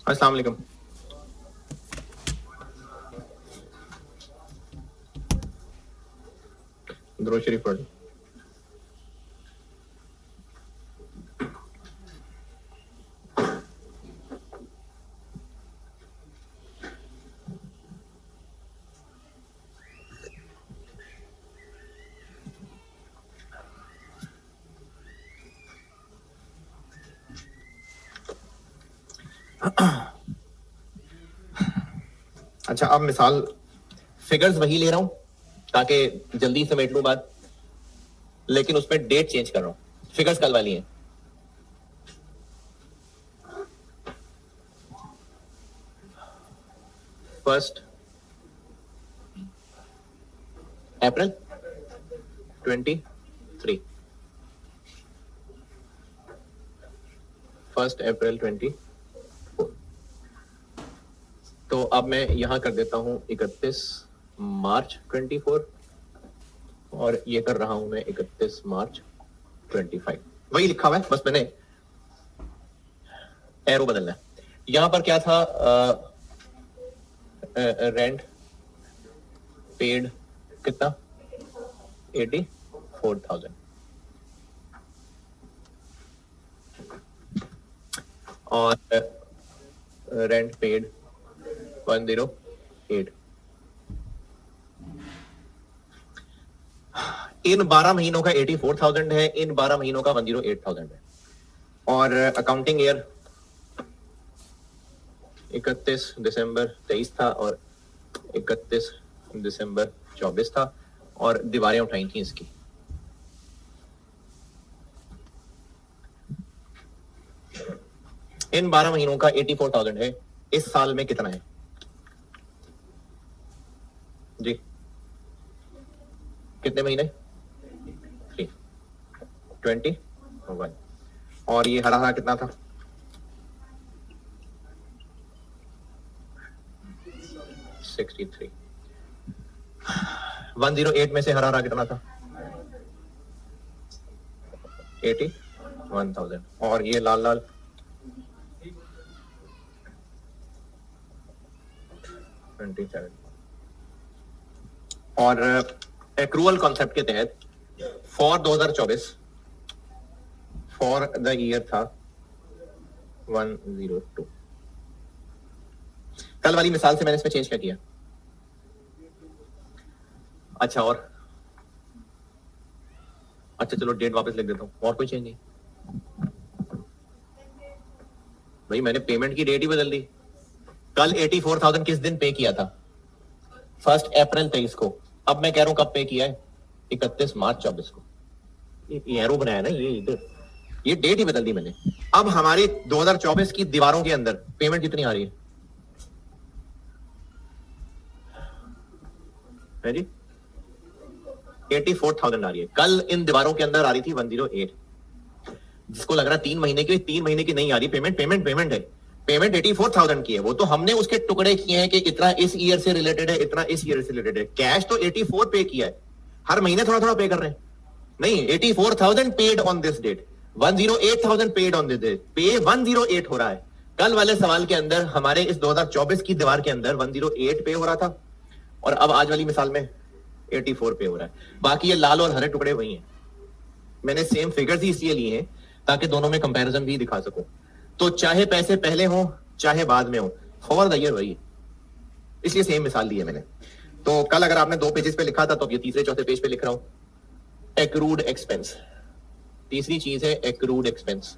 अस्सलाम वालेकुम। दुरूद शरीफ पढ़। अच्छा, अब मिसाल फिगर्स वही ले रहा हूं ताकि जल्दी समेट लूं बात, लेकिन उसमें डेट चेंज कर रहा हूं। फिगर्स कल वाली हैं। First April 23, first April 24। तो अब मैं यहां कर देता हूं 31 मार्च 24 और ये कर रहा हूं मैं 31 मार्च 25। वही लिखा हुआ है, बस मैंने एरो बदलना है। यहां पर क्या था? रेंट पेड कितना? 84,000 और रेंट पेड 108। इन 12 महीनों का 84,000 है, इन 12 महीनों का 108,000 है। और अकाउंटिंग ईयर 31 दिसंबर 23 था और 31 दिसंबर 24 था और दीवारें उठाई थी इसकी। इन 12 महीनों का 84,000 है। इस साल में कितना है जी? कितने महीने? 21। और ये हरा हरा कितना था? 63। 108 में से हरा हरा कितना था? 81,000। और ये लाल लाल 27। और एक्रूअल कॉन्सेप्ट के तहत फॉर 2024 फॉर द ईयर था 102। कल वाली मिसाल से मैंने इसमें चेंज क्या किया? अच्छा, और अच्छा चलो डेट वापस लिख देता हूं, और कोई चेंज नहीं भाई, मैंने पेमेंट की डेट ही बदल दी। कल 84,000 किस दिन पे किया था? 1 अप्रैल 23 को। अब मैं कह रहा हूं कब पे किया है? 31 मार्च 24 को। ये एरो बनाया ना, ये डेट ही बदल दी मैंने। अब हमारी 2024 की दीवारों के अंदर पेमेंट कितनी आ रही है जी? 84,000 आ रही है। कल इन दीवारों के अंदर आ रही थी 108। जिसको लग रहा है 3 महीने की, 3 महीने की नहीं आ रही पेमेंट। पेमेंट है। पेमेंट 84,000 की है। वो तो हमने उसके टुकड़े किए हैं कि इतना इस ईयर से रिलेटेड है, इतना इस ईयर से रिलेटेड है। कैश तो 84 पे किया है। हर महीने थोड़ा थोड़ा पे कर रहे हैं। नहीं, 84,000 paid on this date, 108,000 paid on this date. Pay 108 हो रहा है। कल वाले सवाल के अंदर हमारे इस 2024 की दीवार के अंदर 108 पे हो रहा था और अब आज वाली मिसाल में 84 पे हो रहा है। बाकी ये लाल और हरे टुकड़े वही हैं। मैंने सेम फिगर्स ही इसलिए लिए हैं ताकि दोनों में कंपैरिजन भी दिखा सकूं। तो चाहे पैसे पहले हो चाहे बाद में हो, फॉर द ईयर वही, इसलिए सेम मिसाल ली है मैंने। तो कल अगर आपने 2 पेजेस पे लिखा था तो अब ये तीसरे चौथे पेज पे लिख रहा हूं। एक्रूड एक्सपेंस, तीसरी चीज है एक्रूड एक्सपेंस।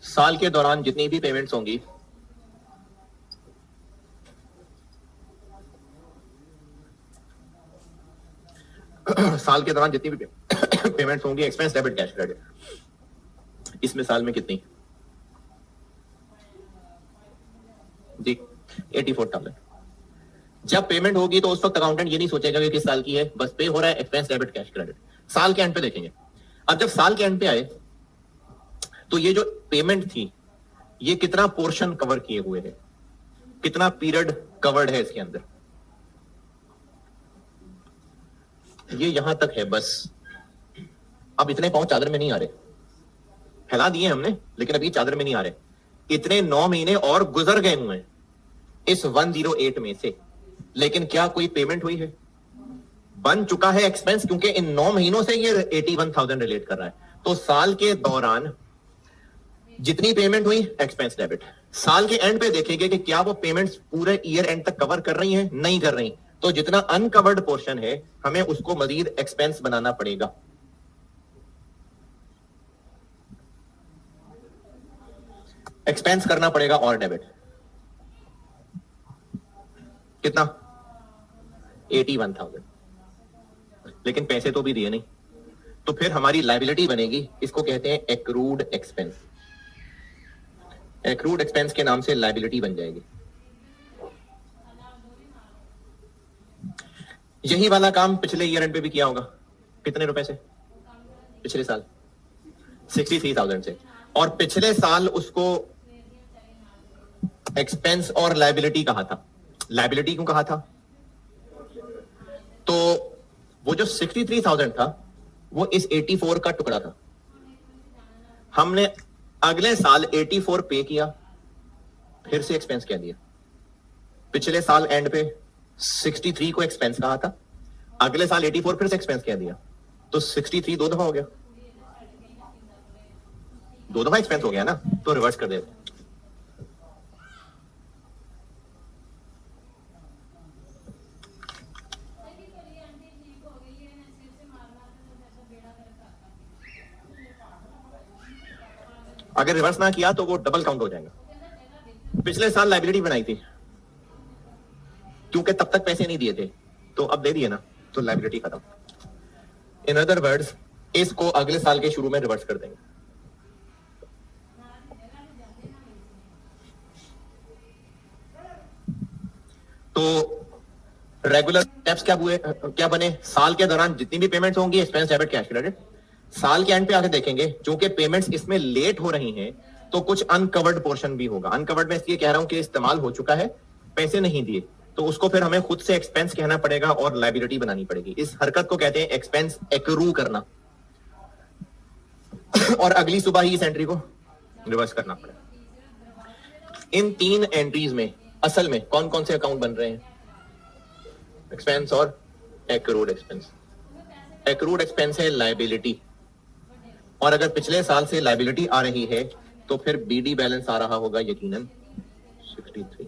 साल के दौरान जितनी भी पेमेंट्स होंगी साल के दौरान जितनी भी पेमेंट्स होंगी, एक्सपेंस डेबिट कैश क्रेडिट, इसमें साल में कितनी जी 84,000। जब पेमेंट होगी तो उस वक्त अकाउंटेंट ये नहीं सोचेगा कि किस साल की है, बस पे हो रहा है एक्सपेंस डेबिट कैश क्रेडिट, साल के एंड पे देखेंगे। अब जब साल के एंड पे आए तो ये जो पेमेंट थी ये कितना पोर्शन कवर किए हुए है, कितना पीरियड कवर्ड है इसके अंदर, ये यहां तक है बस। अब इतने पांव चादर में नहीं आ रहे, फैला दिए हमने लेकिन अभी चादर में नहीं आ रहे। इतने 9 महीने और गुजर गए हुए हैं इस 108 में से, लेकिन क्या कोई पेमेंट हुई है? बन चुका है एक्सपेंस, क्योंकि इन 9 महीनों से ये 81,000 रिलेट कर रहा है। तो साल के दौरान जितनी पेमेंट हुई एक्सपेंस डेबिट, साल के एंड पे देखेंगे कि क्या वो पेमेंट्स पूरे ईयर एंड तक कवर कर रही हैं, नहीं कर रही, तो जितना अनकवर्ड पोर्शन है हमें उसको मजीद एक्सपेंस बनाना पड़ेगा। एक्सपेंस करना पड़ेगा और डेबिट कितना 81,000, लेकिन पैसे तो भी दिए नहीं, तो फिर हमारी लायबिलिटी बनेगी, इसको कहते हैं एक्रूड एक्सपेंस। एक्रूड एक्सपेंस के नाम से लायबिलिटी बन जाएगी। यही वाला काम पिछले ईयर एंड पे भी किया होगा। कितने रुपए से? पिछले साल 63,000 से। और पिछले साल उसको एक्सपेंस और लायबिलिटी कहा था। लायबिलिटी क्यों कहा था? तो वो जो 63,000 था वो इस 84 का टुकड़ा था। हमने अगले साल 84 पे किया, फिर से एक्सपेंस कह दिया। पिछले साल एंड पे 63 को एक्सपेंस कहा था, अगले साल 84 फिर से एक्सपेंस कह दिया, तो 63 दो दफा हो गया, दो दफा एक्सपेंस हो गया ना, तो रिवर्स कर देते। अगर रिवर्स ना किया तो वो डबल काउंट हो जाएगा। पिछले साल लाइबिलिटी बनाई थी, क्योंकि तब तक पैसे नहीं दिए थे, तो अब दे दिए ना, तो लाइबिलिटी खत्म। इन अदर वर्ड्स, इसको अगले साल के शुरू में रिवर्स कर देंगे। तो रेगुलर स्टेप्स क्या हुए, क्या बने? साल के दौरान जितनी भी पेमेंट्स होंगी एक्सपेंस डेबिट कैश क्रेडिट। साल के एंड पे आके देखेंगे क्योंकि पेमेंट्स इसमें लेट हो रही हैं, तो कुछ अनकवर्ड पोर्शन भी होगा। अनकवर्ड में इसलिए कह रहा हूं कि इस्तेमाल हो चुका है, पैसे नहीं दिए, तो उसको फिर हमें खुद से एक्सपेंस कहना पड़ेगा और लायबिलिटी बनानी पड़ेगी। इस हरकत को कहते हैं एक्सपेंस एक्रू करना। और अगली सुबह ही इस एंट्री को रिवर्स करना पड़ेगा। इन 3 एंट्रीज में असल में कौन कौन से अकाउंट बन रहे हैं? एक्सपेंस और एक्रूड एक्सपेंस। एक्रूड एक्सपेंस है लायबिलिटी, और अगर पिछले साल से लायबिलिटी आ रही है तो फिर बीडी बैलेंस आ रहा होगा यकीनन 63।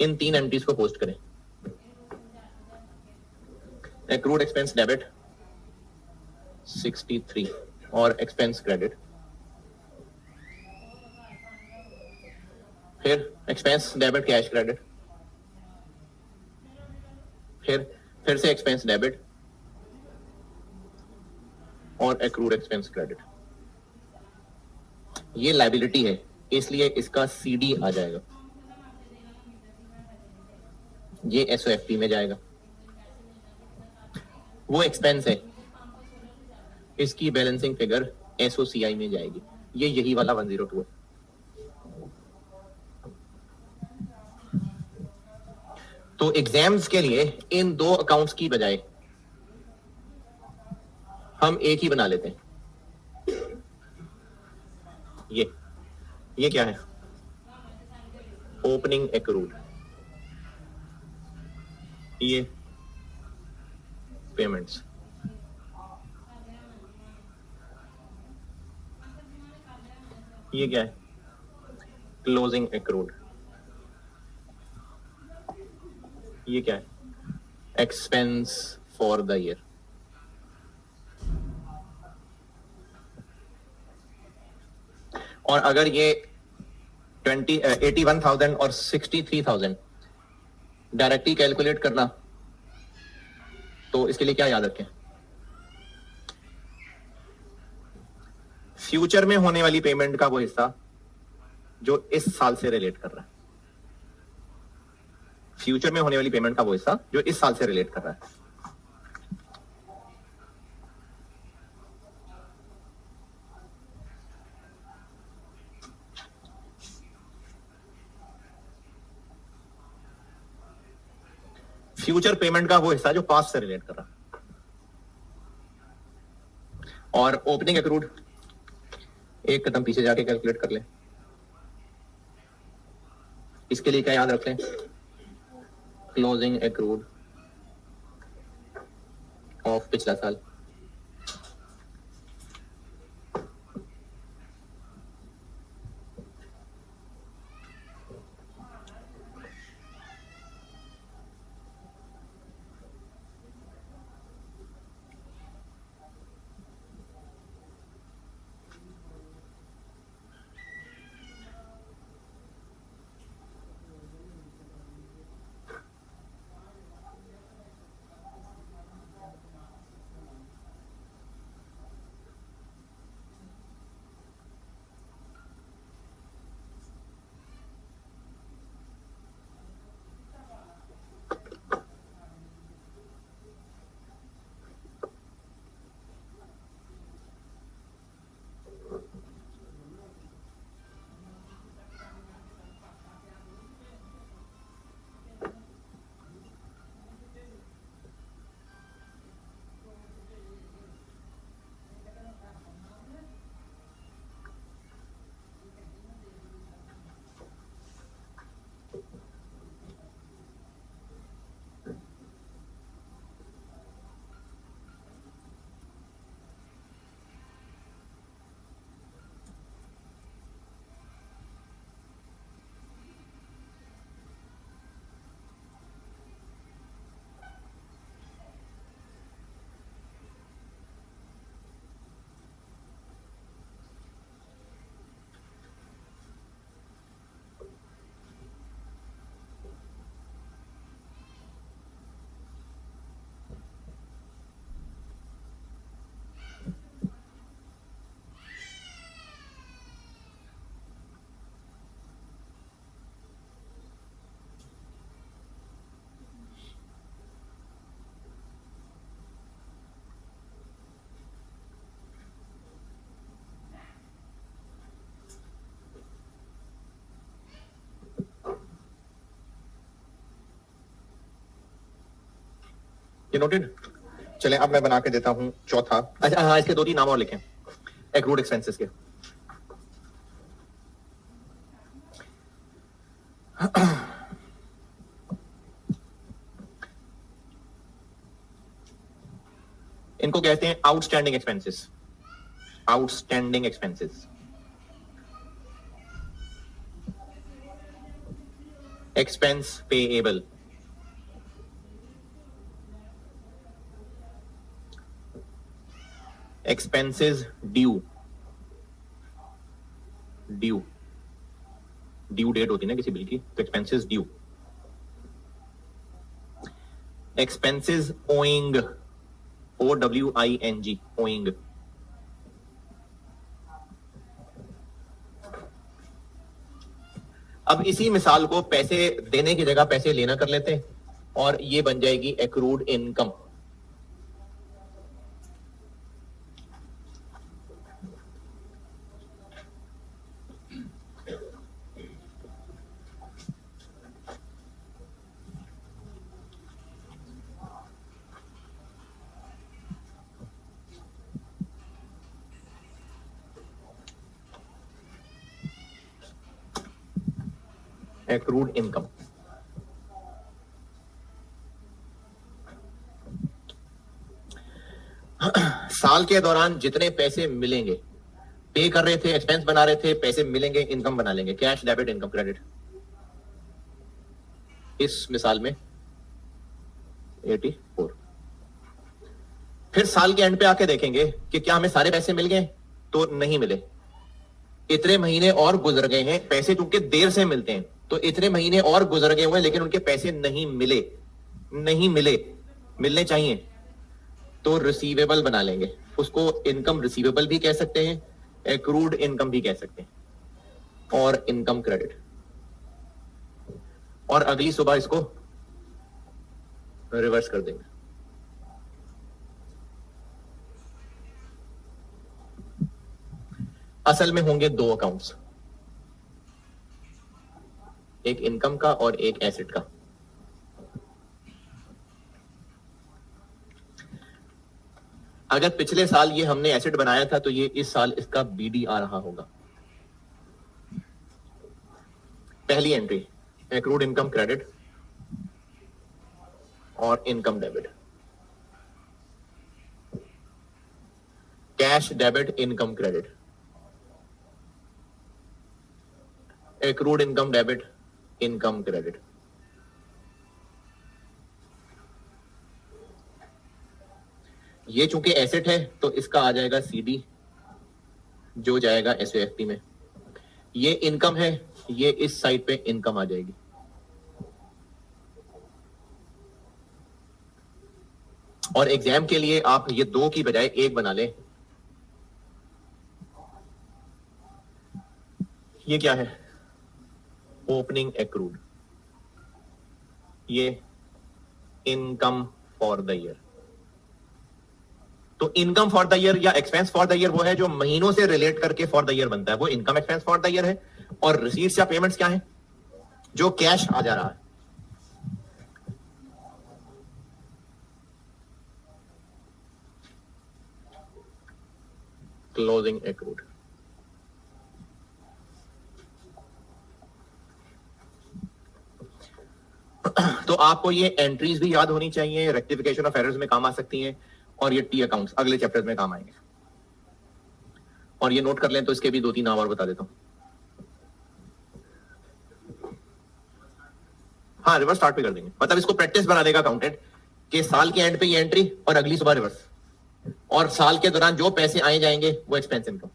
इन 3 एंट्रीज को पोस्ट करें। एक्रूड एक्सपेंस डेबिट 63 और एक्सपेंस क्रेडिट, फिर एक्सपेंस डेबिट कैश क्रेडिट, फिर से एक्सपेंस डेबिट और एक्रूड एक्सपेंस क्रेडिट। ये लायबिलिटी है, इसलिए इसका सीडी आ जाएगा, ये एसओएफपी में जाएगा। वो एक्सपेंस है, इसकी बैलेंसिंग फिगर एसओसीआई में जाएगी। ये यही वाला 102 है। तो एग्जाम्स के लिए इन 2 अकाउंट्स की बजाय हम एक ही बना लेते हैं। ये क्या है? ओपनिंग एक्रूड, ये पेमेंट्स, ये क्या है? क्लोजिंग एक्रूड, ये क्या है? Expense for the year. और अगर ये 81,000 और 63,000 डायरेक्टली कैलकुलेट करना, तो इसके लिए क्या याद रखें? फ्यूचर में होने वाली पेमेंट का वो हिस्सा जो इस साल से रिलेट कर रहा है, फ्यूचर में होने वाली पेमेंट का वो हिस्सा जो इस साल से रिलेट कर रहा है। फ्यूचर पेमेंट का वो हिस्सा जो पास्ट से रिलेट कर रहा है। और ओपनिंग एक्रूड एक कदम पीछे जाके कैलकुलेट कर ले। इसके लिए क्या याद रख लें? क्लोजिंग एक्रूड ऑफ पिछला साल। ये नोटेड? चलें अब मैं बना के देता हूं चौथा। अच्छा हाँ, इसके 2-3 नाम और लिखें एक्रूड एक्सपेंसेस के। इनको कहते हैं outstanding expenses. Outstanding expenses, expense payable, expenses due, due due date होती है ना किसी बिल की, तो expenses due, expenses owing, OWING, owing, अब इसी मिसाल को पैसे देने की जगह पैसे लेना कर लेते हैं और ये बन जाएगी एक्रूड इनकम। Accrued income. साल के दौरान जितने पैसे मिलेंगे, पे कर रहे थे, एक्सपेंस बना रहे थे, पैसे मिलेंगे, इनकम बना लेंगे, कैश, डेबिट, इनकम, क्रेडिट। इस मिसाल में 84। फिर साल के एंड पे आके देखेंगे कि क्या हमें सारे पैसे मिल गए, तो नहीं मिले, इतने महीने और गुजर गए हैं, पैसे चूंकि देर से मिलते हैं तो इतने महीने और गुजर गए हुए, लेकिन उनके पैसे नहीं मिले, नहीं मिले, मिलने चाहिए, तो रिसीवेबल बना लेंगे उसको। इनकम रिसीवेबल भी कह सकते हैं, एक्रूड इनकम भी कह सकते हैं, और इनकम क्रेडिट। और अगली सुबह इसको रिवर्स कर देंगे। असल में होंगे दो अकाउंट्स, एक इनकम का और एक एसेट का। अगर पिछले साल ये हमने एसेट बनाया था तो ये इस साल इसका बीडी आ रहा होगा। पहली एंट्री एक्रूड इनकम क्रेडिट और income debit, cash debit income credit, accrued income debit income credit. ये चूंकि एसेट है तो इसका आ जाएगा सीडी, जो जाएगा एसओएफटी में। ये इनकम है, ये इस साइड पे इनकम आ जाएगी। और एग्जाम के लिए आप ये दो की बजाय एक बना लें। ये क्या है? ओपनिंग एक्रूड, ये इनकम फॉर द ईयर। तो इनकम फॉर द ईयर या एक्सपेंस फॉर द ईयर वो है जो महीनों से रिलेट करके फॉर द ईयर बनता है, वो income expense for the year है। और रिसीट्स या पेमेंट्स क्या है? जो कैश आ जा रहा है। Closing accrued. तो आपको ये एंट्रीज भी याद होनी चाहिए, रेक्टिफिकेशन ऑफ एरर्स में काम आ सकती हैं, और ये टी अकाउंट्स अगले चैप्टर्स में काम आएंगे। और ये नोट कर लें तो इसके भी दो तीन नाम और बता देता हूं। हाँ, रिवर्स स्टार्ट पे कर देंगे, मतलब इसको प्रैक्टिस बना देगा अकाउंटेंट कि साल के एंड पे ये एंट्री और अगली सुबह रिवर्स, और साल के दौरान जो पैसे आए जाएंगे वो एक्सपेंस इनकम।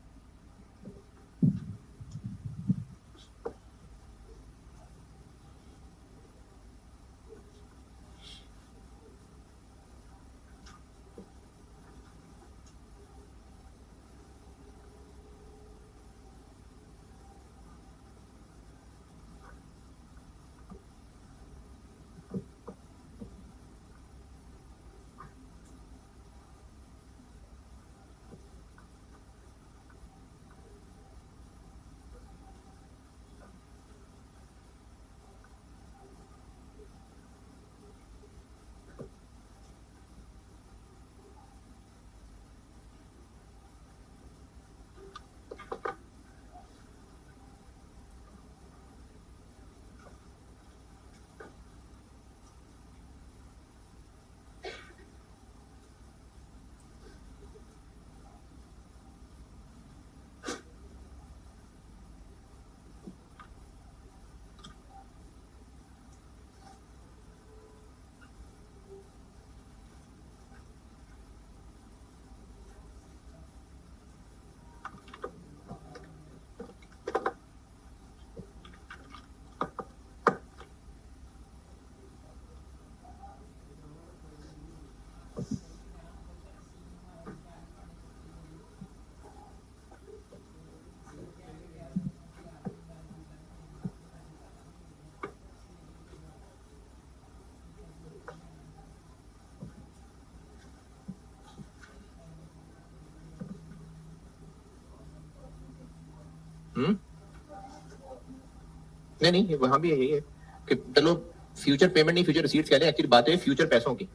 नहीं नहीं, वहां भी यही है कि चलो फ्यूचर पेमेंट नहीं, फ्यूचर रिसीट्स कह रहे हैं। एक्चुअली बात है फ्यूचर पैसों की,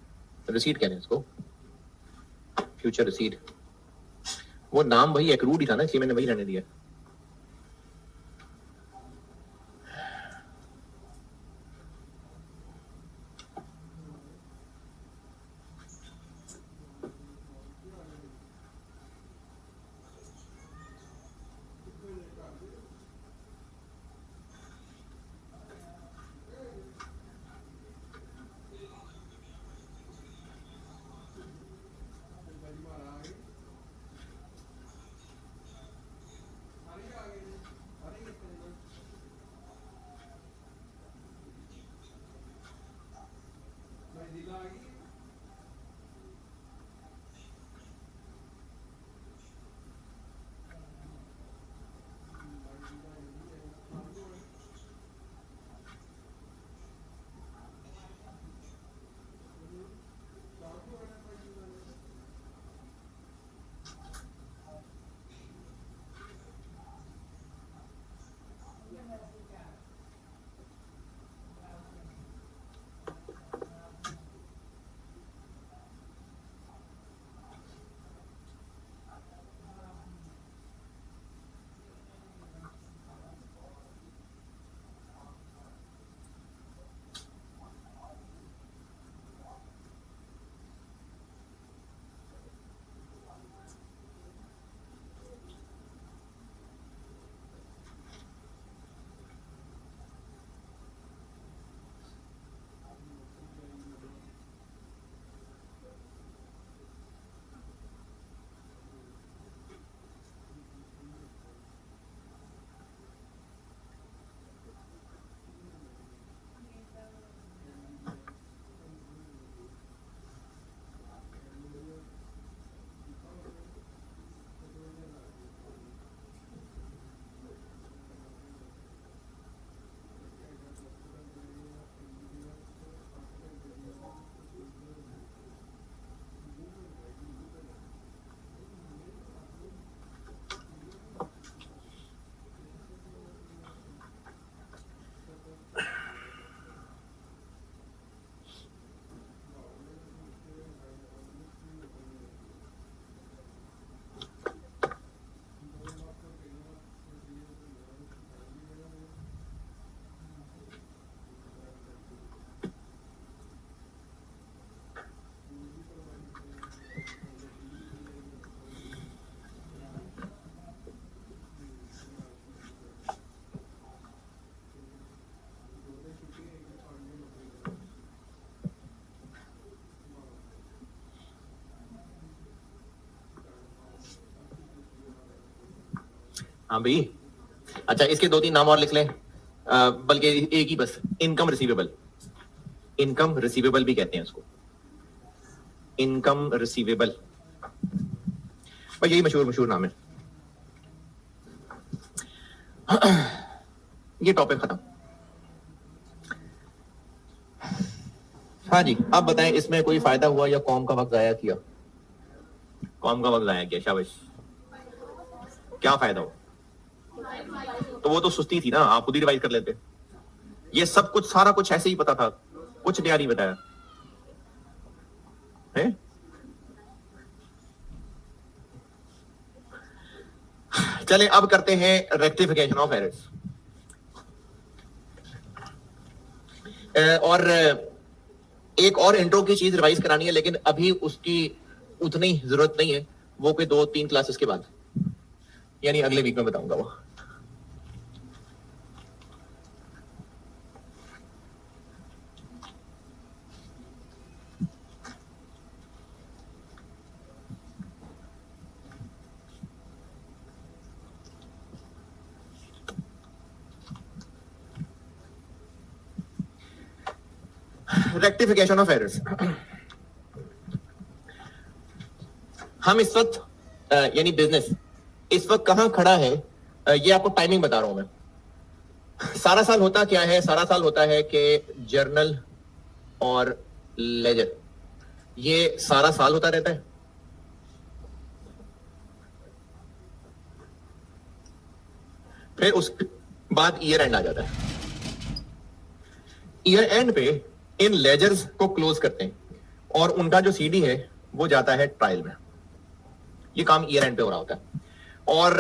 रिसीट कह रहे हैं इसको, फ्यूचर रिसीट। वो नाम वही एक्रूड ही था ना, इसलिए मैंने वही रहने दिया। हाँ भाई, अच्छा इसके दो तीन नाम और लिख लें, बल्कि एक ही बस, इनकम रिसीवेबल। इनकम रिसीवेबल भी कहते हैं उसको, इनकम रिसीवेबल, बस यही मशहूर मशहूर नाम है। ये टॉपिक खत्म। हाँ जी, अब बताएं इसमें कोई फायदा हुआ या कौम का वक्त जाया किया? कौम का वक्त जाया किया, शाबाश। क्या फायदा हुआ? तो वो तो सुस्ती थी ना, आप खुद ही रिवाइज कर लेते। ये सब कुछ सारा कुछ ऐसे ही पता था, कुछ नया नहीं बताया है। चले अब करते हैं रेक्टिफिकेशन ऑफ एरर्स। और एक और इंट्रो की चीज रिवाइज करानी है, लेकिन अभी उसकी उतनी जरूरत नहीं है, वो कोई 2-3 क्लासेस के बाद, यानी अगले वीक में बताऊंगा वो। Rectification of errors. हम इस वक्त यानी बिजनेस इस वक्त कहां खड़ा है, ये आपको टाइमिंग बता रहा हूं मैं। सारा साल होता क्या है? सारा साल होता है कि जर्नल और लेजर, ये सारा साल होता रहता है। फिर उसके बाद ईयर एंड आ जाता है। ईयर एंड पे इन लेजर्स को क्लोज करते हैं और उनका जो सीडी है वो जाता है ट्रायल में। ये काम ईयर एंड पे हो रहा होता है, और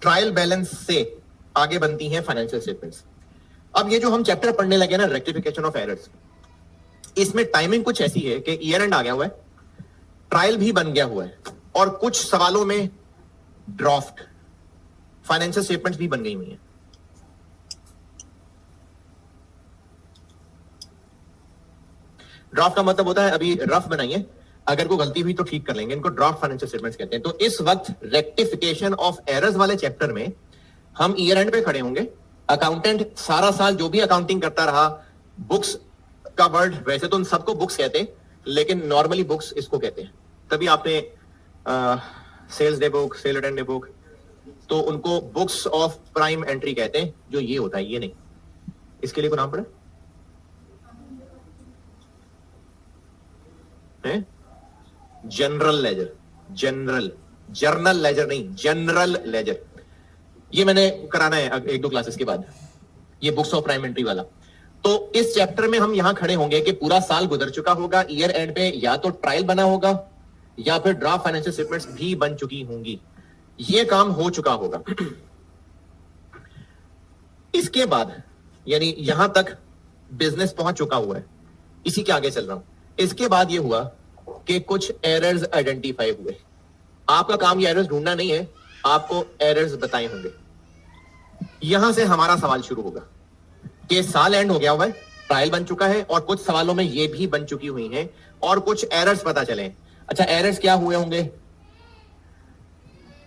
ट्रायल बैलेंस से आगे बनती हैं फाइनेंशियल स्टेटमेंट्स। अब ये जो हम चैप्टर पढ़ने लगे ना, रेक्टिफिकेशन ऑफ एरर्स, इसमें टाइमिंग कुछ ऐसी है कि ईयर एंड आ गया हुआ है, ट्रायल भी बन गया हुआ है, और कुछ सवालों में ड्राफ्ट फाइनेंशियल स्टेटमेंट्स भी बन गई हुई हैं। ड्राफ्ट का मतलब होता है अभी रफ बनाइए, अगर कोई गलती हुई तो ठीक कर लेंगे, इनको ड्राफ्ट फाइनेंशियल स्टेटमेंट्स कहते हैं। तो इस वक्त रेक्टिफिकेशन ऑफ एरर्स वाले चैप्टर में हम ईयर एंड पे खड़े होंगे। अकाउंटेंट सारा साल जो भी अकाउंटिंग करता रहा, बुक्स का वर्ड वैसे तो उन सबको बुक्स कहते हैं, लेकिन नॉर्मली बुक्स इसको कहते हैं। तभी आपने sales day book, sale return day book, तो उनको बुक्स ऑफ प्राइम एंट्री कहते हैं, जो ये होता है, ये नहीं। इसके लिए कोई नाम पड़े general ledger, general, journal ledger नहीं, जनरल लेजर। ये मैंने कराना है 1-2 क्लासेस के बाद, ये बुक्स ऑफ प्राइम एंट्री वाला। तो इस चैप्टर में हम यहां खड़े होंगे कि पूरा साल गुजर चुका होगा, ईयर एंड पे या तो ट्रायल बना होगा या फिर ड्राफ्ट फाइनेंशियल स्टेटमेंट्स भी बन चुकी होंगी। ये काम हो चुका होगा। इसके बाद यानी यहां तक बिजनेस पहुंच चुका हुआ है, इसी के आगे चल रहा हूं। इसके बाद ये हुआ कि कुछ एरर्स आइडेंटिफाई हुए। आपका काम ये एरर्स ढूंढना नहीं है, आपको एरर्स बताए होंगे। यहां से हमारा सवाल शुरू होगा कि साल एंड हो गया हुआ है, ट्रायल बन चुका है, और कुछ सवालों में ये भी बन चुकी हुई हैं, और कुछ एरर्स पता चले। अच्छा, एरर्स क्या हुए होंगे?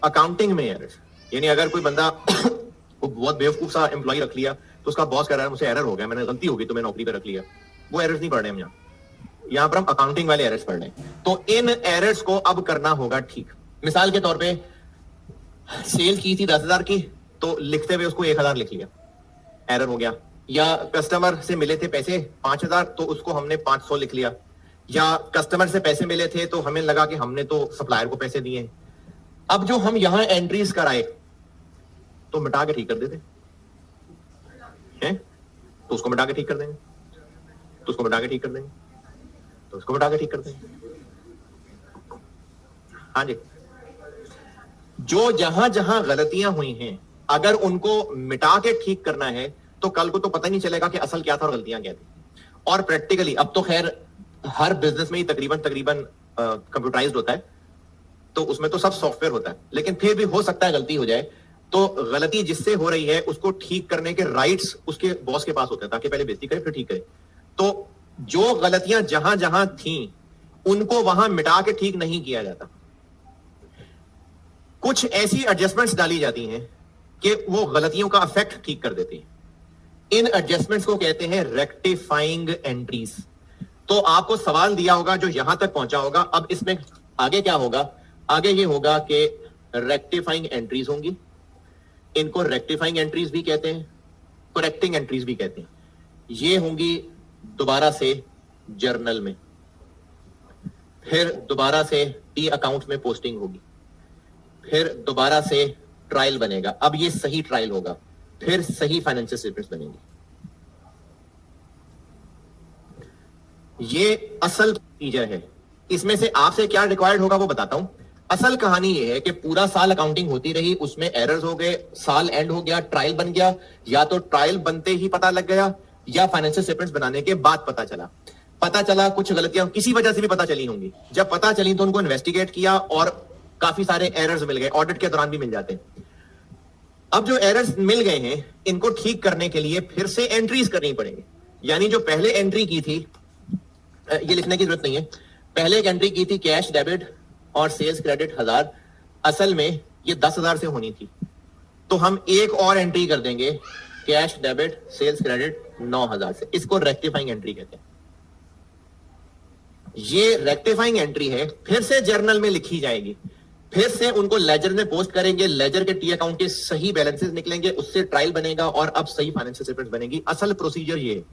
अकाउंटिंग में एरर्स, यानी अगर कोई बंदा बहुत बेवकूफ सा एम्प्लॉय रख लिया, तो उसका बॉस कह रहा है मुझसे एरर हो गया, मैंने गलती होगी तो मैं नौकरी पे रख लिया, वो एरर्स नहीं पढ़ रहे हम यहां पर हम अकाउंटिंग वाले एरर्स पढ़ रहे हैं। तो इन एरर्स को अब करना होगा ठीक। मिसाल के तौर पे सेल की थी 10,000 की, तो लिखते हुए उसको 1,000 लिख लिया, एरर हो गया। या कस्टमर से मिले थे पैसे 5,000, तो उसको हमने 500 लिख लिया। या कस्टमर से पैसे मिले थे तो हमें लगा कि हमने तो सप्लायर को पैसे दिए। अब जो हम यहां एंट्रीज कराए तो मिटा के ठीक कर देते हैं, तो उसको मिटा के ठीक कर देंगे, तो उसको मिटा के ठीक कर देंगे, तो उसको मिटा के ठीक कर देंगे। हाँ जी, जो जहां जहां गलतियां हुई हैं, अगर उनको मिटा के ठीक करना है तो कल को तो पता ही नहीं चलेगा कि असल क्या था और गलतियां क्या थी। और प्रैक्टिकली अब तो खैर हर बिजनेस में ही तकरीबन कंप्यूटराइज्ड होता है, तो उसमें तो सब सॉफ्टवेयर होता है, लेकिन फिर भी हो सकता है गलती हो जाए। तो गलती जिससे हो रही है उसको ठीक करने के राइट्स उसके बॉस के पास होते हैं, ताकि पहले बेइज्जती करे फिर ठीक करे। तो जो गलतियां जहां जहां थी उनको वहां मिटा के ठीक नहीं किया जाता, कुछ ऐसी एडजस्टमेंट्स डाली जाती हैं कि वो गलतियों का इफेक्ट ठीक कर देती है। इन एडजस्टमेंट्स को कहते हैं रेक्टिफाइंग एंट्रीज। तो आपको सवाल दिया होगा जो यहां तक पहुंचा होगा, अब इसमें आगे क्या होगा? आगे ये होगा कि रेक्टिफाइंग एंट्रीज होंगी, इनको रेक्टिफाइंग एंट्रीज भी कहते हैं, करेक्टिंग एंट्रीज भी कहते हैं। ये होंगी दोबारा से जर्नल में, फिर दोबारा से टी अकाउंट में पोस्टिंग होगी, फिर दोबारा से ट्रायल बनेगा। अब ये सही ट्रायल होगा, फिर सही फाइनेंशियल स्टेटमेंट्स बनेंगे। ये असल प्रोसीजर है। इसमें से आपसे क्या रिक्वायर्ड होगा वो बताता हूं। असल कहानी ये है कि पूरा साल अकाउंटिंग होती रही, उसमें एरर्स हो गए, साल एंड हो गया, ट्रायल बन गया, या तो ट्रायल बनते ही पता लग गया या फाइनेंशियल स्टेटमेंट्स बनाने के बाद पता चला कुछ गलतियां किसी वजह से भी पता चली होंगी। जब पता चली तो उनको इन्वेस्टिगेट किया और काफी सारे एरर्स मिल गए, ऑडिट के दौरान भी मिल जाते हैं। अब जो एरर्स मिल गए हैं इनको ठीक करने के लिए फिर से एंट्रीज करनी पड़ेंगी। यानी जो पहले एंट्री की थी, ये लिखने की जरूरत नहीं है, पहले एक एंट्री की थी कैश डेबिट और सेल्स क्रेडिट 1000, असल में ये 10,000 से होनी थी, तो हम एक और एंट्री कर देंगे कैश डेबिट सेल्स क्रेडिट 9,000 से। इसको रेक्टिफाइंग एंट्री कहते हैं। ये रेक्टिफाइंग एंट्री है, फिर से जर्नल में लिखी जाएगी, फिर से उनको लेजर में पोस्ट करेंगे, लेजर के टी अकाउंट के सही बैलेंसेस निकलेंगे, उससे ट्रायल बनेगा और अब सही फाइनेंशियल स्टेटमेंट बनेगी। असल प्रोसीजर ये है।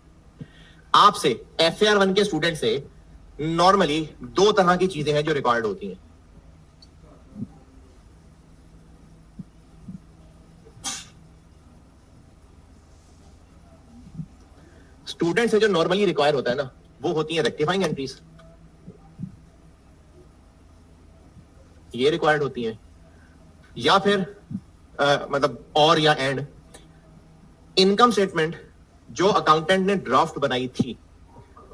आपसे FAR1 के स्टूडेंट से नॉर्मली दो तरह की चीजें हैं जो रिक्वायर्ड होती हैं। स्टूडेंट से जो नॉर्मली रिक्वायर होता है ना, वो होती है रेक्टिफाइंग एंट्रीज, ये रिक्वायर्ड होती हैं, या फिर मतलब और या एंड इनकम स्टेटमेंट जो अकाउंटेंट ने ड्राफ्ट बनाई थी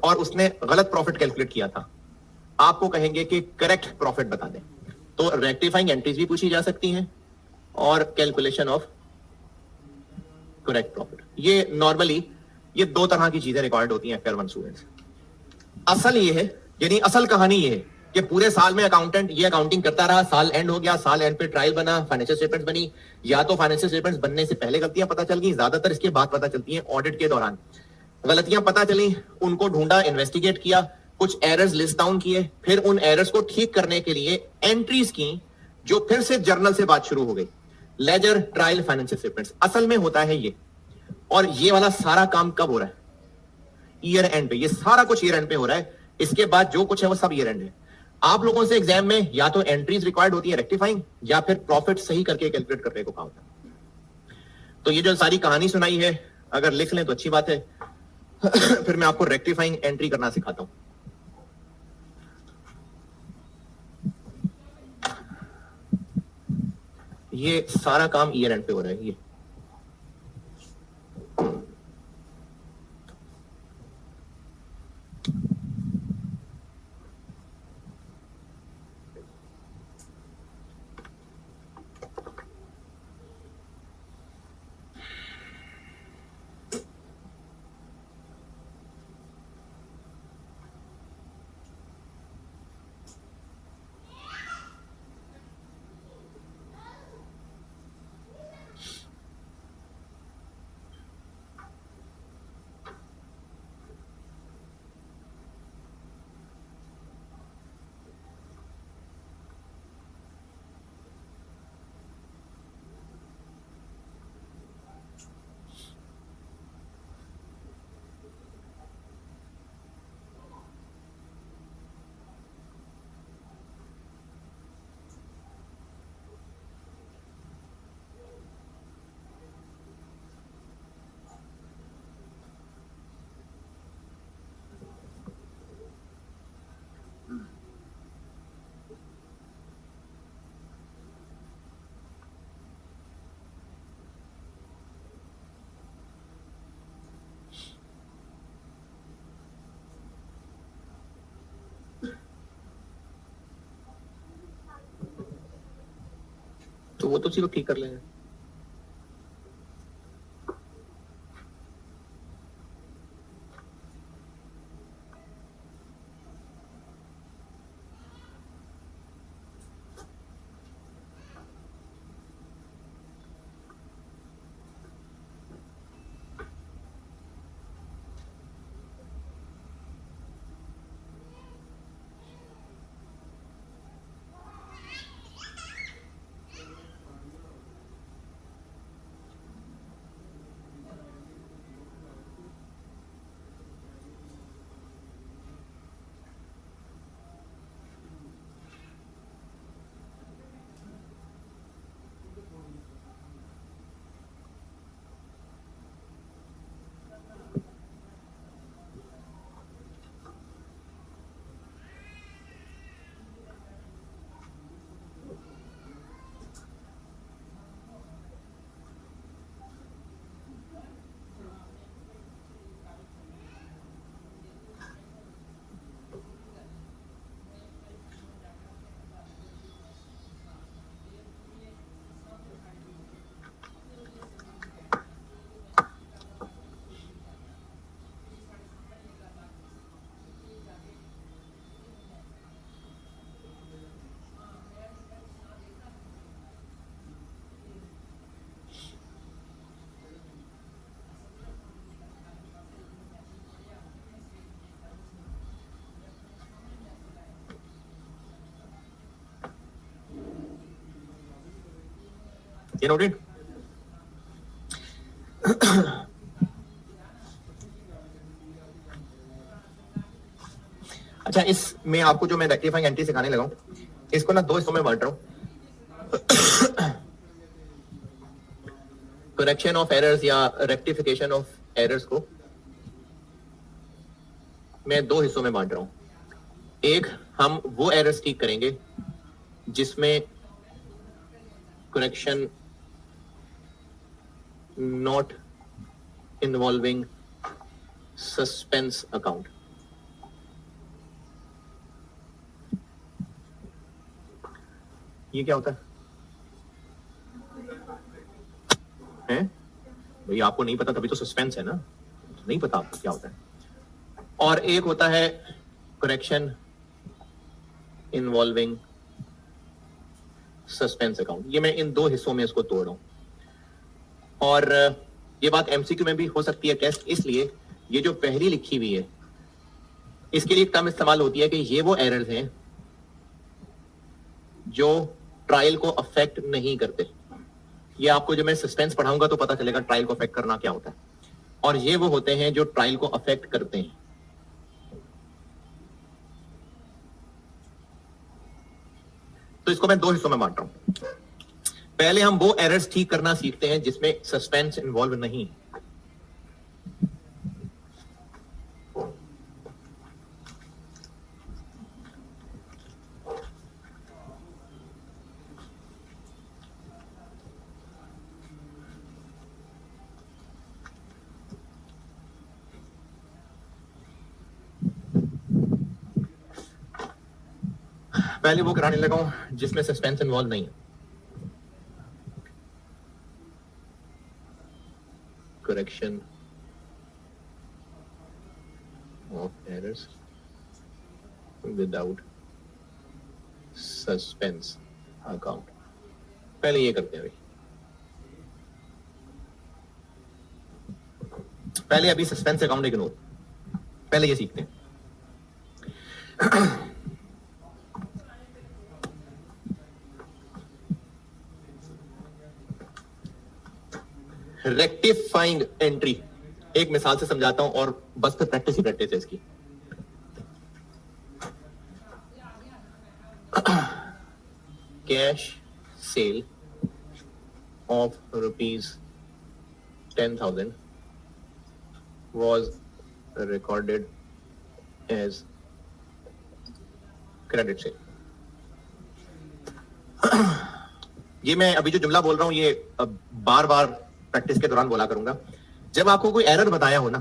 और उसने गलत प्रॉफिट कैलकुलेट किया था, आपको कहेंगे कि करेक्ट प्रॉफिट बता दें। तो रेक्टिफाइंग एंट्रीज भी पूछी जा सकती हैं और कैलकुलेशन ऑफ करेक्ट प्रॉफिट। ये नॉर्मली ये दो तरह की चीजें रिक्वायर्ड होती हैं FAR1 स्टूडेंट्स। असल ये है, यानी असल कहानी ये है कि पूरे साल में अकाउंटेंट ये अकाउंटिंग करता रहा, साल एंड हो गया, साल एंड पे ट्रायल बना, फाइनेंशियल स्टेटमेंट्स बनी, या तो फाइनेंशियल स्टेटमेंट्स बनने से पहले गलतियां पता चल गई, ज्यादातर इसके बाद पता चलती हैं ऑडिट के दौरान। गलतियां पता चली, उनको ढूंढा, इन्वेस्टिगेट किया, कुछ एरर्स लिस्ट डाउन किए, फिर उन एरर्स को ठीक करने के लिए एंट्रीज की, जो फिर से जर्नल से बात शुरू हो गई, लेजर ट्रायल फाइनेंशियल स्टेटमेंट्स। असल में होता है ये, और ये वाला सारा काम कब हो रहा है? ईयर एंड पे। ये सारा कुछ ईयर एंड पे हो रहा है, इसके बाद जो कुछ है वो सब ईयर एंड है। आप लोगों से एग्जाम में या तो एंट्रीज रिक्वायर्ड होती है रेक्टिफाइंग, या फिर प्रॉफिट सही करके कैलकुलेट करने को कहा होता है। तो ये जो सारी कहानी सुनाई है, अगर लिख लें तो अच्छी बात है। फिर मैं आपको रेक्टिफाइंग एंट्री करना सिखाता हूं। ये सारा काम ईयर एंड पे हो रहा है। ये तो वो तो चलो ठीक कर लेंगे। ये नोटेड। अच्छा, इसमें आपको जो मैं रेक्टिफाइंग एंट्री सिखाने लगा हूं, इसको ना दो हिस्सों में बांट रहा हूं। करेक्शन ऑफ एरर्स या रेक्टिफिकेशन ऑफ एरर्स को मैं दो हिस्सों में बांट रहा हूं। एक, हम वो एरर्स ठीक करेंगे जिसमें correction not involving suspense account. ये क्या होता है? भाई आपको नहीं पता तभी तो सस्पेंस है ना, नहीं पता आपको क्या होता है। और एक होता है करेक्शन इन्वॉल्विंग सस्पेंस अकाउंट। ये मैं इन दो हिस्सों में इसको तोड़ रहा हूं। और ये बात एमसीक्यू में भी हो सकती है टेस्ट, इसलिए ये जो पहली लिखी हुई है इसके लिए कम इस्तेमाल होती है कि ये वो एरर्स हैं जो ट्रायल को अफेक्ट नहीं करते। ये आपको जो मैं सस्पेंस पढ़ाऊंगा तो पता चलेगा ट्रायल को अफेक्ट करना क्या होता है। और ये वो होते हैं जो ट्रायल को अफेक्ट करते हैं। तो इसको मैं दो हिस्सों में बांट रहा हूं। पहले हम वो एरर्स ठीक करना सीखते हैं जिसमें सस्पेंस इन्वॉल्व नहीं है। पहले वो कराने लगा हूं जिसमें सस्पेंस इन्वॉल्व नहीं है। Correction of errors without suspense account. पहले ये करते हैं भाई, पहले अभी सस्पेंस अकाउंट इग्नोर, पहले ये सीखते हैं। रेक्टिफाइंग एंट्री एक मिसाल से समझाता हूं और बस फिर प्रैक्टिस ही प्रैक्टिस है इसकी। Cash cell of ₹10,000 was recorded as credit sale। ये मैं अभी जो जुमला बोल रहा हूं ये बार बार प्रैक्टिस के दौरान बोला करूंगा। जब आपको कोई एरर बताया हो ना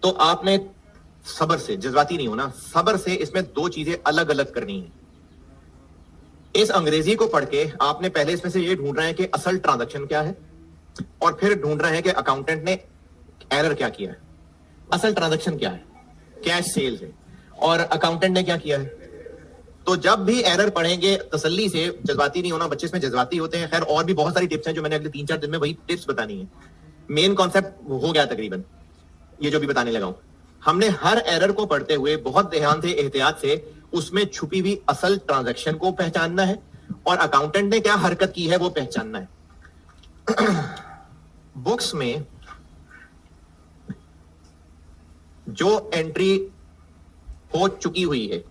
तो आपने सब्र से, जज्बाती नहीं होना, सब्र से इसमें दो चीजें अलग अलग करनी है। इस अंग्रेजी को पढ़ के आपने पहले इसमें से ये ढूंढ रहे हैं कि असल ट्रांजैक्शन क्या है और फिर ढूंढ रहे हैं कि अकाउंटेंट ने एरर क्या किया है। असल ट्रांजैक्शन क्या है? कैश सेल्स है। और अकाउंटेंट ने क्या किया है? तो जब भी एरर पढ़ेंगे तसल्ली से, जज्बाती नहीं होना, बच्चे इसमें जज्बाती होते हैं। खैर और भी बहुत सारी टिप्स हैं जो मैंने अगले 3-4 दिन में वही टिप्स बतानी है। मेन कॉन्सेप्ट हो गया तकरीबन, ये जो भी बताने लगा हूं। हमने हर एरर को पढ़ते हुए बहुत ध्यान से, एहतियात से उसमें छुपी हुई असल ट्रांजैक्शन को पहचानना है और अकाउंटेंट ने क्या हरकत की है वो पहचानना है। बुक्स में जो एंट्री हो चुकी हुई है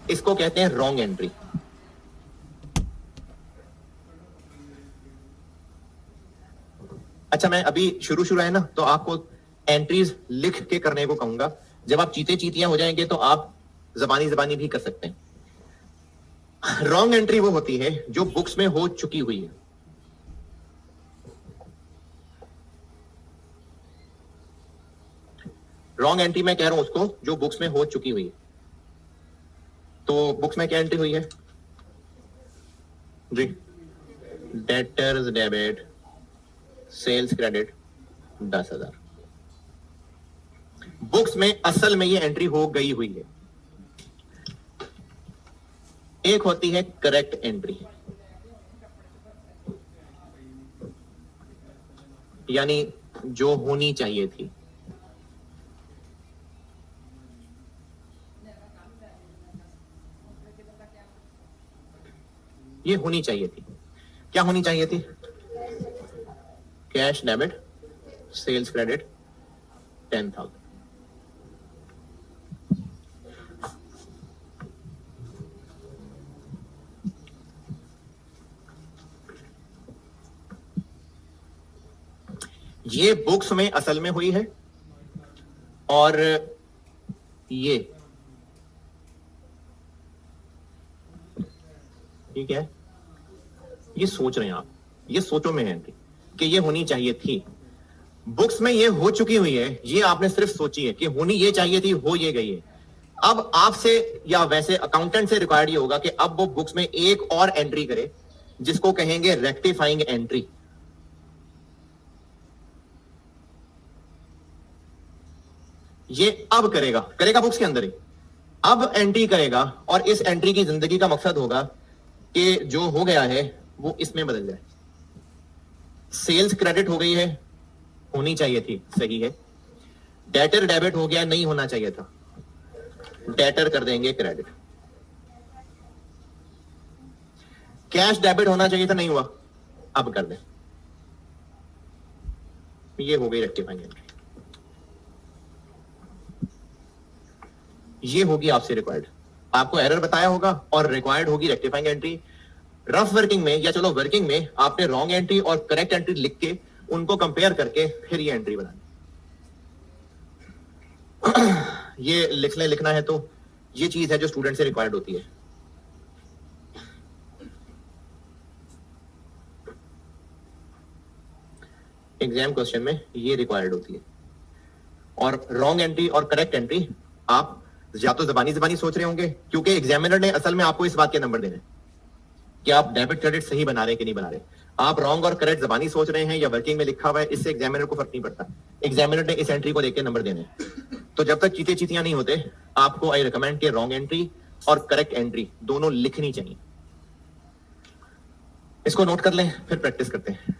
इसको कहते हैं रॉन्ग एंट्री। अच्छा, मैं अभी शुरू है ना तो आपको एंट्रीज लिख के करने को कहूंगा। जब आप चीते चीतियां हो जाएंगे तो आप जबानी भी कर सकते हैं। रॉन्ग एंट्री वो होती है जो बुक्स में हो चुकी हुई है। रॉन्ग एंट्री मैं कह रहा हूं उसको जो बुक्स में हो चुकी हुई है। तो बुक्स में क्या एंट्री हुई है जी? Debtors debit, sales credit 10,000। Books में असल में ये एंट्री हो गई हुई है। एक होती है करेक्ट एंट्री, यानी जो होनी चाहिए थी। ये होनी चाहिए थी। क्या होनी चाहिए थी? Cash debit sales credit 10,000। ये बुक्स में असल में हुई है और ये ठीक है, ये सोच रहे हैं आप, ये सोचो में है कि ये होनी चाहिए थी। बुक्स में ये हो चुकी हुई है, ये आपने सिर्फ सोची है कि होनी ये चाहिए थी, हो ये गई है। अब आपसे या वैसे अकाउंटेंट से रिक्वायर्ड ये होगा कि अब वो बुक्स में एक और एंट्री करे जिसको कहेंगे रेक्टिफाइंग एंट्री। ये अब करेगा बुक्स के अंदर ही, अब एंट्री करेगा और इस एंट्री की जिंदगी का मकसद होगा कि जो हो गया है वो इसमें बदल जाए। सेल्स क्रेडिट हो गई है, होनी चाहिए थी, सही है। डेटर डेबिट हो गया, नहीं होना चाहिए था, डेटर कर देंगे क्रेडिट। कैश डेबिट होना चाहिए था, नहीं हुआ, अब कर दें। ये हो गई रेक्टिफाइंग एंट्री, ये होगी आपसे रिक्वायर्ड। आपको एरर बताया होगा और रिक्वायर्ड होगी रेक्टिफाइंग एंट्री। रफ वर्किंग में या चलो वर्किंग में आपने रॉन्ग एंट्री और करेक्ट एंट्री लिख के उनको कंपेयर करके फिर ये एंट्री बनानी। ये लिखना है तो ये चीज है जो स्टूडेंट से रिक्वायर्ड होती है। एग्जाम क्वेश्चन में ये रिक्वायर्ड होती है। और रॉन्ग एंट्री और करेक्ट एंट्री आप या तो जबानी सोच रहे होंगे, क्योंकि एग्जामिनर ने असल में आपको इस बात के नंबर देने कि आप डेबिट क्रेडिट सही बना रहे हैं कि नहीं बना रहे। आप रॉन्ग और करेक्ट जबानी सोच रहे हैं या वर्किंग में लिखा हुआ है, इससे एग्जामिनर को फर्क नहीं पड़ता। एग्जामिनर ने इस एंट्री को देख के नंबर देने। तो जब तक चीटियां नहीं होते, आपको आई रिकमेंड कि रॉन्ग एंट्री और करेक्ट एंट्री दोनों लिखनी चाहिए। इसको नोट कर लें, फिर प्रैक्टिस करते हैं।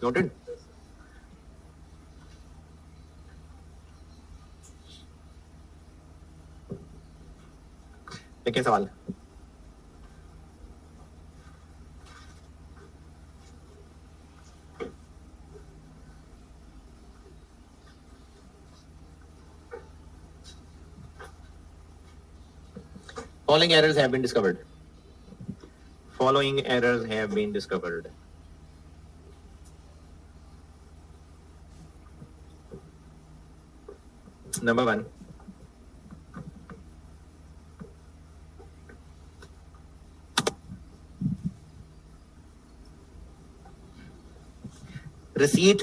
Noted? देखिए सवाल। Following errors have been discovered. Following errors have been discovered. Number 1. Receipt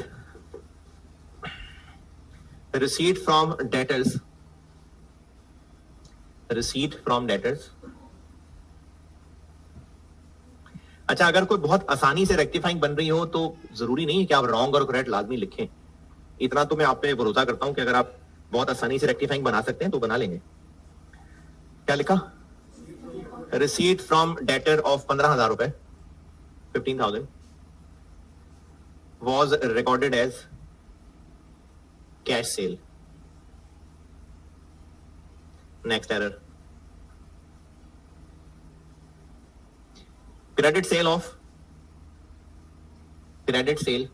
from debtors. Receipt from debtors. अच्छा, अगर कोई बहुत आसानी से रेक्टिफाइंग बन रही हो तो जरूरी नहीं है कि आप रॉन्ग और करेक्ट लाजमी लिखें। इतना तो मैं आप पे भरोसा करता हूं कि अगर आप बहुत आसानी से रेक्टिफाइंग बना सकते हैं तो बना लेंगे। क्या लिखा? रिसीट फ्रॉम डेटर ऑफ 15,000 रुपए, 15,000 was recorded as cash sale. Next error. Credit sale of 25,000.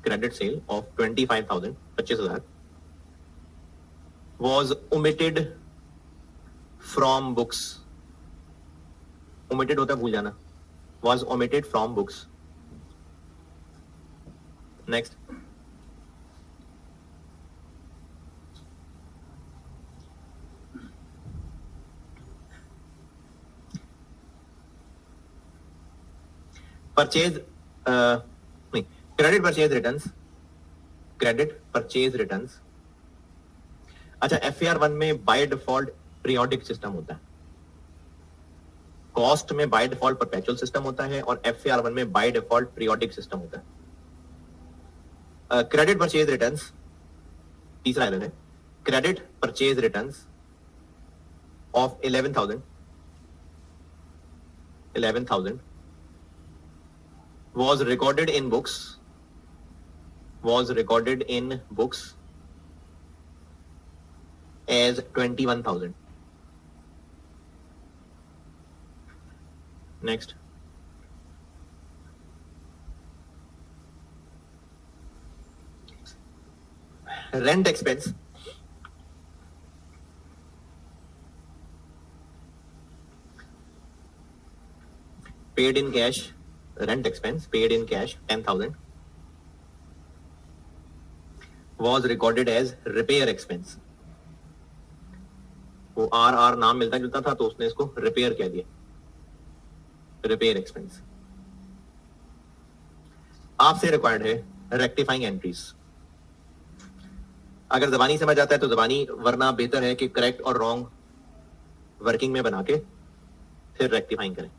Credit sale of 25,000, 25,000 was omitted from books. Omitted होता है भूल जाना, was omitted from books. Next. Purchase, नहीं, credit purchase returns. Credit purchase returns. अच्छा, FAR1 में by default periodic system होता है, cost में बाय डिफॉल्ट परपेचुअल सिस्टम होता है, और FAR1 में बाय डिफॉल्ट पीरियोडिक सिस्टम होता है. क्रेडिट परचेज रिटर्न्स, तीसरा एरर है. Credit purchase returns of 11,000 was recorded in books as 21,000. Next. Rent expense. Paid in cash. Rent expense paid in cash 10,000 was recorded as repair expense. वो are नाम मिलता जुलता था तो उसने इसको रिपेयर कह दिया, रिपेयर एक्सपेंस. आपसे रिक्वायर्ड है रेक्टिफाइंग एंट्रीज. अगर जबानी समझ आता है तो जबानी, वरना बेहतर है कि करेक्ट और रॉन्ग वर्किंग में बना के फिर रेक्टिफाइंग करें.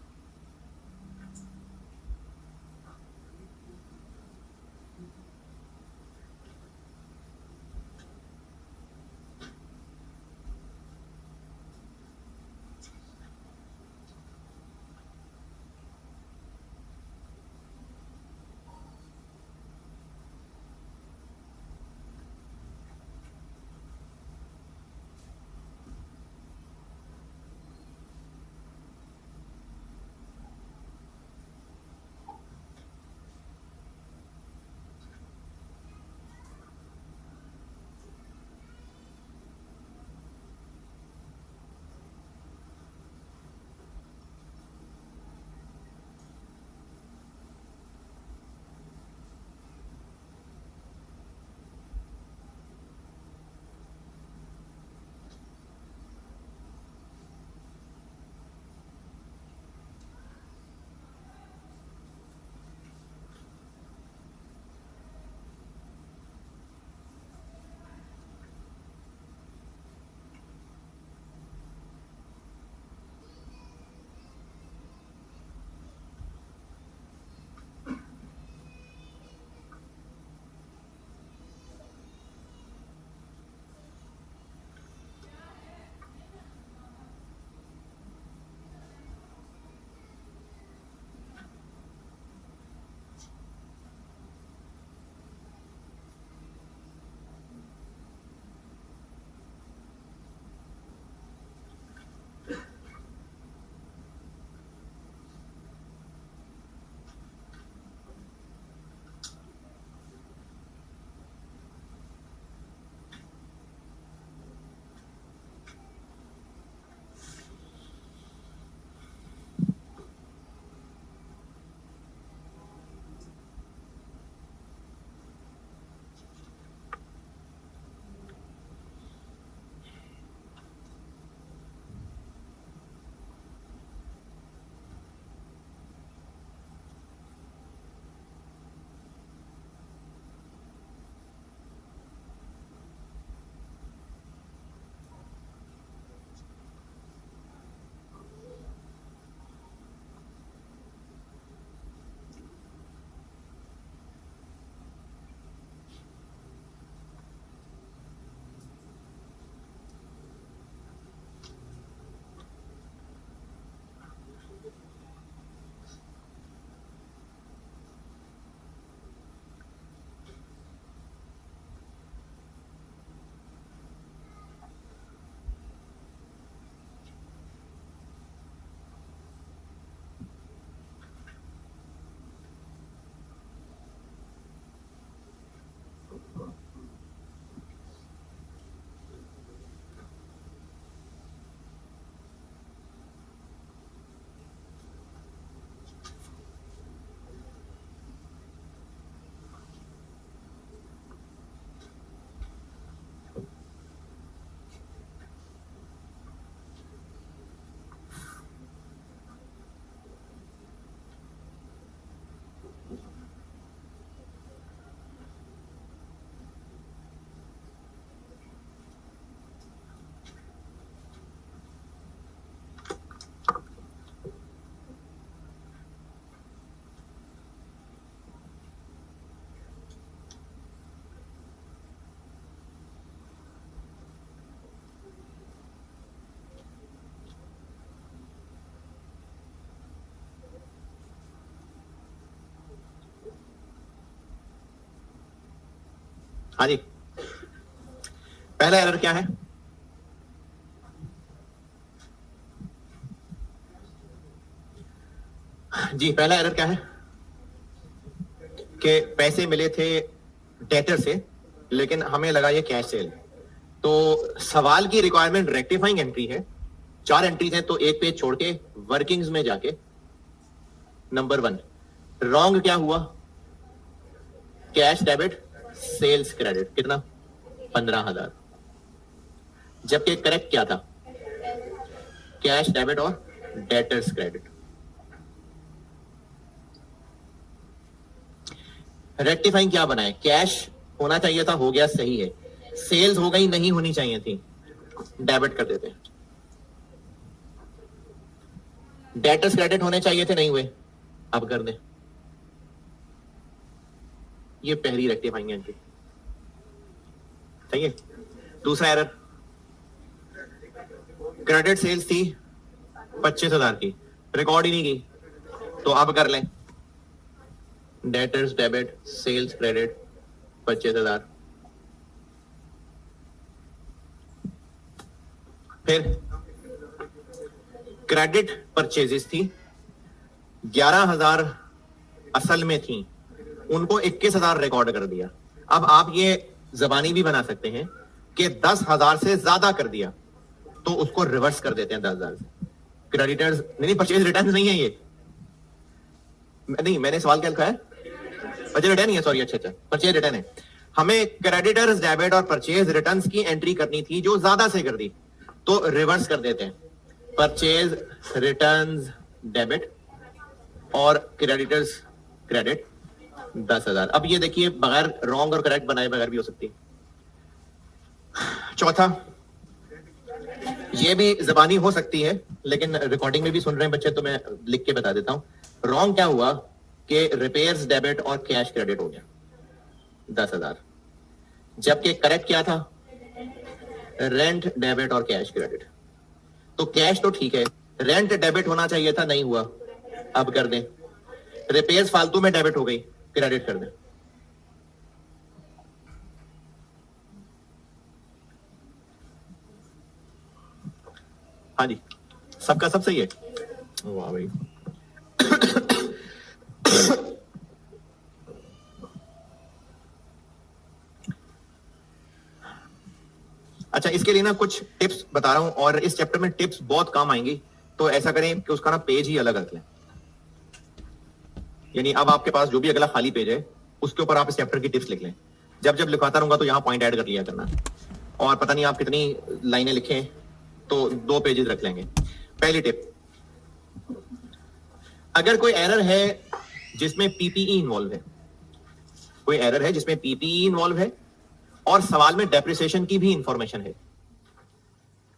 हाँ जी, पहला एरर क्या है? जी, पहला एरर क्या है कि पैसे मिले थे डेटर से, लेकिन हमें लगा ये कैश सेल। तो सवाल की रिक्वायरमेंट रेक्टिफाइंग एंट्री है, 4 एंट्रीज हैं, तो एक पेज छोड़ के वर्किंग्स में जाके नंबर 1 रॉन्ग क्या हुआ? कैश डेबिट सेल्स क्रेडिट, कितना? 15,000। जबकि करेक्ट क्या था? कैश डेबिट और डेटर्स क्रेडिट। रेक्टिफाइंग क्या बनाए? कैश होना चाहिए था, हो गया, सही है। सेल्स हो गई, नहीं होनी चाहिए थी, डेबिट कर देते। डेटर्स क्रेडिट होने चाहिए थे, नहीं हुए, अब कर दें। ये पहली रेक्टिफाइंग एंट्री, सही है। दूसरा एरर, क्रेडिट सेल्स थी 25,000 की, रिकॉर्ड ही नहीं की, तो अब कर लें। Debtors debit sales credit 25,000। फिर क्रेडिट परचेजेस थी 11,000 असल में थी, उनको 21,000 रिकॉर्ड कर दिया। अब आप ये जबानी भी बना सकते हैं कि 10,000 से ज्यादा कर दिया तो उसको रिवर्स कर देते हैं 10,000 से। क्रेडिटर्स नहीं, परचेज रिटर्न नहीं है ये, नहीं, मैंने सवाल क्या लिखा है? परचेज रिटर्न ही है, सॉरी, अच्छा, परचेज रिटर्न है। हमें क्रेडिटर्स डेबिट और परचेज रिटर्न्स की एंट्री करनी थी, जो ज्यादा से कर दी, तो रिवर्स कर देते हैं। परचेज रिटर्न्स डेबिट और क्रेडिटर्स क्रेडिट 10,000। अब ये देखिए, बगैर रॉन्ग और करेक्ट बनाए बगैर भी हो सकती है। चौथा, ये भी जबानी हो सकती है, लेकिन रिकॉर्डिंग में भी सुन रहे हैं बच्चे, तो मैं लिख के बता देता हूं। रॉन्ग क्या हुआ कि रिपेयर्स डेबिट और कैश क्रेडिट हो गया 10,000, जबकि करेक्ट क्या था? रेंट डेबिट और कैश क्रेडिट। तो कैश तो ठीक है, रेंट डेबिट होना चाहिए था, नहीं हुआ, अब कर दें। रिपेयर्स फालतू में डेबिट हो गई, क्रेडिट कर दें। हाँ जी, सबका सब सही है, वाह भाई। अच्छा, इसके लिए ना कुछ टिप्स बता रहा हूं, और इस चैप्टर में टिप्स बहुत काम आएंगी, तो ऐसा करें कि उसका ना पेज ही अलग रख लें। यानी अब आपके पास जो भी अगला खाली पेज है, उसके ऊपर आप इस चैप्टर की टिप्स लिख लें। जब जब लिखवाता रहूंगा तो यहां पॉइंट ऐड कर लिया करना। और पता नहीं आप कितनी लाइनें लिखें, तो 2 पेजेस रख लेंगे। पहली टिप, अगर कोई एरर है जिसमें पीपीई इन्वॉल्व है, कोई एरर है जिसमें पीपीई इन्वॉल्व है और सवाल में डेप्रिसिएशन की भी इंफॉर्मेशन है,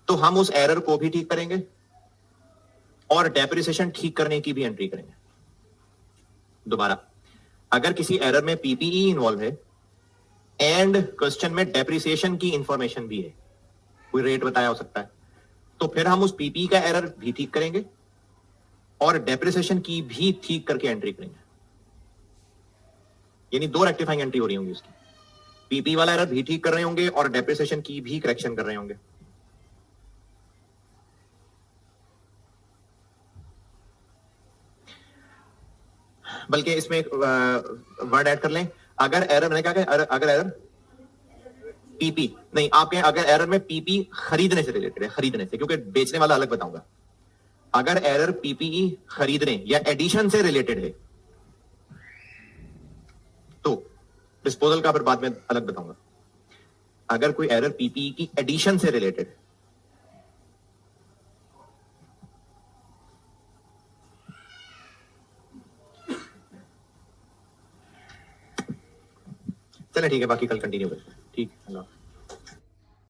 तो हम उस एरर को भी ठीक करेंगे और डेप्रिसिएशन ठीक करने की भी एंट्री करेंगे। दोबारा, अगर किसी एरर में पीपीई इन्वॉल्व है एंड क्वेश्चन में डेप्रिसिएशन की इंफॉर्मेशन भी है, कोई रेट बताया हो सकता है, तो फिर हम उस पीपीई का एरर भी ठीक करेंगे और डेप्रिसिएशन की भी ठीक करके एंट्री करेंगे। यानी 2 रेक्टिफाइंग एंट्री हो रही होंगी उसकी, पीपी वाला एरर भी ठीक कर रहे होंगे और डेप्रिसिएशन की भी करेक्शन कर रहे होंगे। बल्कि इसमें एक वर्ड ऐड कर लें, अगर एरर, मैंने क्या कहा, अगर एरर पीपी नहीं, आपके अगर एरर में पीपी खरीदने से रिलेटेड है, खरीदने से, क्योंकि बेचने वाला अलग बताऊंगा। अगर एरर पीपीई खरीदने या एडिशन से रिलेटेड है, तो डिस्पोजल का फिर बाद में अलग बताऊंगा। अगर कोई एरर पीपीई की एडिशन से रिलेटेड है, चले ठीक है, बाकी कल कंटिन्यू करते हैं। ठीक है, अल्लाह।